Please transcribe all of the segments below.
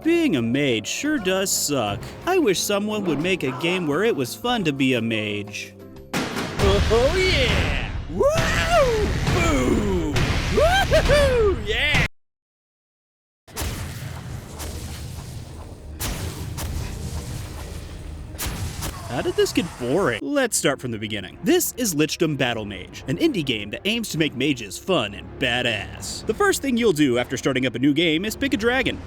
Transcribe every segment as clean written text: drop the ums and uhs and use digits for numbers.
Being a mage sure does suck. I wish someone would make a game where it was fun to be a mage. Oh yeah! Woo! Boom! Woohoo! Yeah! How did this get boring? Let's start from the beginning. This is Lichdom Battlemage, an indie game that aims to make mages fun and badass. The first thing you'll do after starting up a new game is pick a dragon.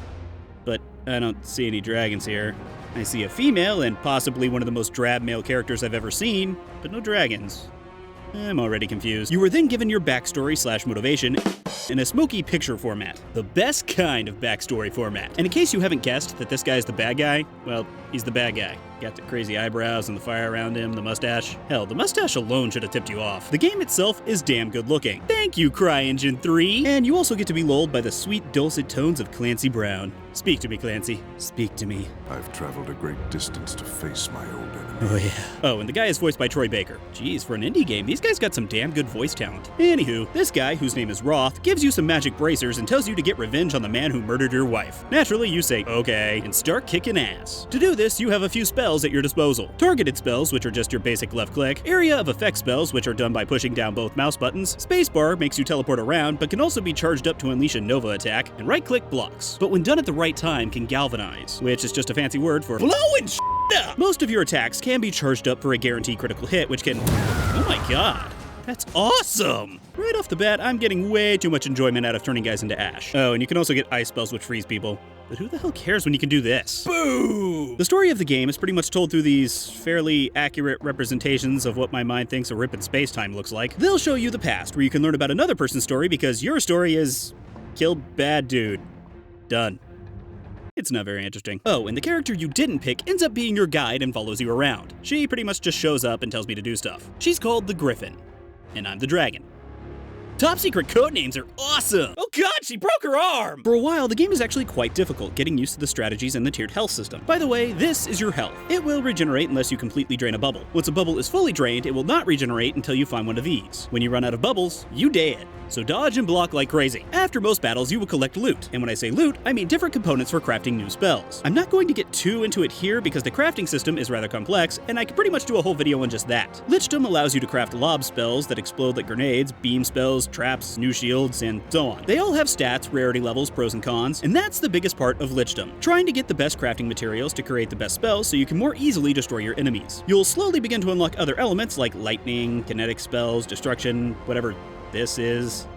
But I don't see any dragons here. I see a female and possibly one of the most drab male characters I've ever seen, but no dragons. I'm already confused. You were then given your backstory / motivation in a smoky picture format. The best kind of backstory format. And in case you haven't guessed that this guy's the bad guy, well, he's the bad guy. Got the crazy eyebrows and the fire around him, the mustache. Hell, the mustache alone should have tipped you off. The game itself is damn good looking. Thank you, CryEngine 3! And you also get to be lulled by the sweet, dulcet tones of Clancy Brown. Speak to me, Clancy. Speak to me. I've traveled a great distance to face my old enemy. Oh yeah. Oh, and the guy is voiced by Troy Baker. Geez, for an indie game, these guys got some damn good voice talent. Anywho, this guy, whose name is Roth, gives you some magic bracers and tells you to get revenge on the man who murdered your wife. Naturally, you say, okay, and start kicking ass. To do this, you have a few spells at your disposal. Targeted spells, which are just your basic left click. Area of effect spells, which are done by pushing down both mouse buttons. Spacebar makes you teleport around, but can also be charged up to unleash a Nova attack. And right click blocks. But when done at the right time, can galvanize, which is just a fancy word for blowing shit up. Most of your attacks can be charged up for a guaranteed critical hit, which can, oh my god. That's awesome! Right off the bat, I'm getting way too much enjoyment out of turning guys into ash. Oh, and you can also get ice spells which freeze people. But who the hell cares when you can do this? Boo! The story of the game is pretty much told through these fairly accurate representations of what my mind thinks a rip in space-time looks like. They'll show you the past, where you can learn about another person's story because your story is kill bad dude. Done. It's not very interesting. Oh, and the character you didn't pick ends up being your guide and follows you around. She pretty much just shows up and tells me to do stuff. She's called the Griffin. And I'm the dragon. Top secret codenames are awesome! Oh god, she broke her arm! For a while, the game is actually quite difficult, getting used to the strategies and the tiered health system. By the way, this is your health. It will regenerate unless you completely drain a bubble. Once a bubble is fully drained, it will not regenerate until you find one of these. When you run out of bubbles, you dead. So dodge and block like crazy. After most battles, you will collect loot. And when I say loot, I mean different components for crafting new spells. I'm not going to get too into it here because the crafting system is rather complex, and I could pretty much do a whole video on just that. Lichdom allows you to craft lob spells that explode like grenades, beam spells, traps, new shields, and so on. They all have stats, rarity levels, pros and cons, and that's the biggest part of Lichdom. Trying to get the best crafting materials to create the best spells so you can more easily destroy your enemies. You'll slowly begin to unlock other elements like lightning, kinetic spells, destruction, whatever this is.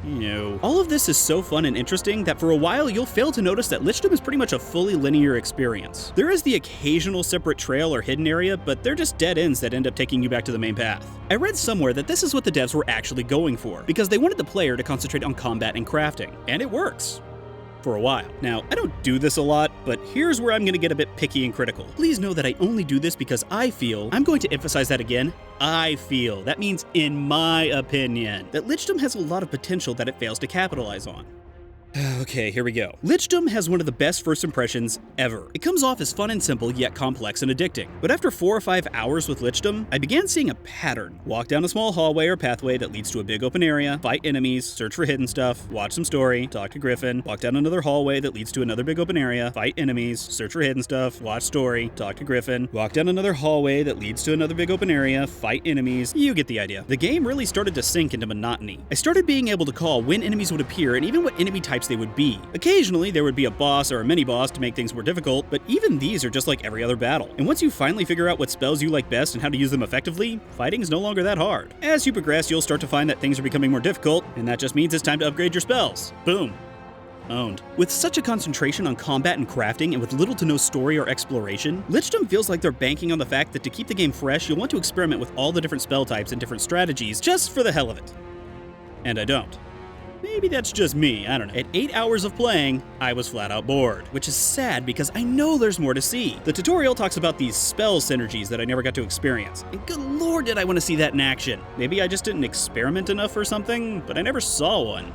You know. All of this is so fun and interesting that for a while you'll fail to notice that Lichdom is pretty much a fully linear experience. There is the occasional separate trail or hidden area, but they're just dead ends that end up taking you back to the main path. I read somewhere that this is what the devs were actually going for, because they wanted the player to concentrate on combat and crafting, and it works. For a while. Now, I don't do this a lot, but here's where I'm gonna get a bit picky and critical. Please know that I only do this because I feel, I'm going to emphasize that again, I feel, that means in my opinion, that Lichdom has a lot of potential that it fails to capitalize on. Okay, here we go. Lichdom has one of the best first impressions ever. It comes off as fun and simple, yet complex and addicting. But after 4 or 5 hours with Lichdom, I began seeing a pattern. Walk down a small hallway or pathway that leads to a big open area, fight enemies, search for hidden stuff, watch some story, talk to Griffin, walk down another hallway that leads to another big open area, fight enemies, search for hidden stuff, watch story, talk to Griffin, walk down another hallway that leads to another big open area, fight enemies. You get the idea. The game really started to sink into monotony. I started being able to call when enemies would appear and even what enemy types they would be. Occasionally, there would be a boss or a mini-boss to make things more difficult, but even these are just like every other battle. And once you finally figure out what spells you like best and how to use them effectively, fighting is no longer that hard. As you progress, you'll start to find that things are becoming more difficult, and that just means it's time to upgrade your spells. Boom. Owned. With such a concentration on combat and crafting and with little to no story or exploration, Lichdom feels like they're banking on the fact that to keep the game fresh, you'll want to experiment with all the different spell types and different strategies just for the hell of it. And I don't. Maybe that's just me, I don't know. At 8 hours of playing, I was flat out bored, which is sad because I know there's more to see. The tutorial talks about these spell synergies that I never got to experience, and good lord did I want to see that in action. Maybe I just didn't experiment enough or something, but I never saw one.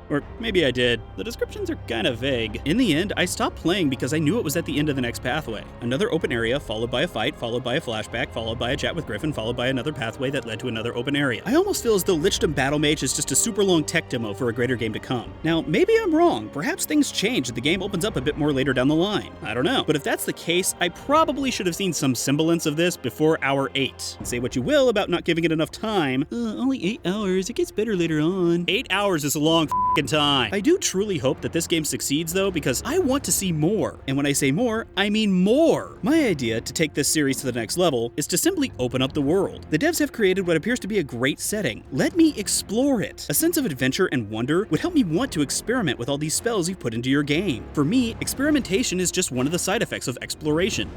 Or maybe I did. The descriptions are kinda vague. In the end, I stopped playing because I knew it was at the end of the next pathway. Another open area, followed by a fight, followed by a flashback, followed by a chat with Griffin, followed by another pathway that led to another open area. I almost feel as though Lichdom Battlemage is just a super long tech demo for a greater game to come. Now, maybe I'm wrong. Perhaps things change and the game opens up a bit more later down the line. I don't know. But if that's the case, I probably should have seen some semblance of this before hour 8. And say what you will about not giving it enough time. Only 8 hours. It gets better later on. 8 hours is a long f***ing time. I do truly hope that this game succeeds though, because I want to see more. And when I say more, I mean more. My idea to take this series to the next level is to simply open up the world. The devs have created what appears to be a great setting. Let me explore it. A sense of adventure and wonder would help me want to experiment with all these spells you've put into your game. For me, experimentation is just one of the side effects of exploration.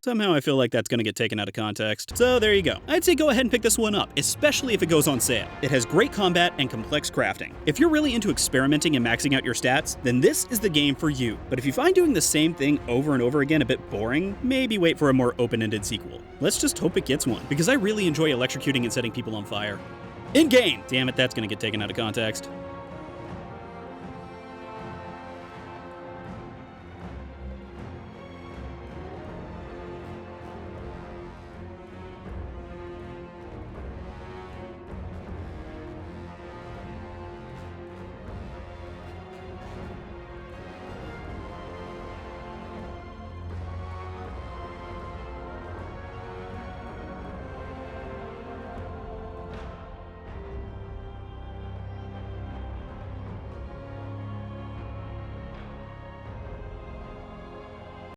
Somehow I feel like that's gonna get taken out of context. So there you go. I'd say go ahead and pick this one up, especially if it goes on sale. It has great combat and complex crafting. If you're really into experimenting and maxing out your stats, then this is the game for you. But if you find doing the same thing over and over again a bit boring, maybe wait for a more open-ended sequel. Let's just hope it gets one, because I really enjoy electrocuting and setting people on fire. In-game! Damn it, that's gonna get taken out of context.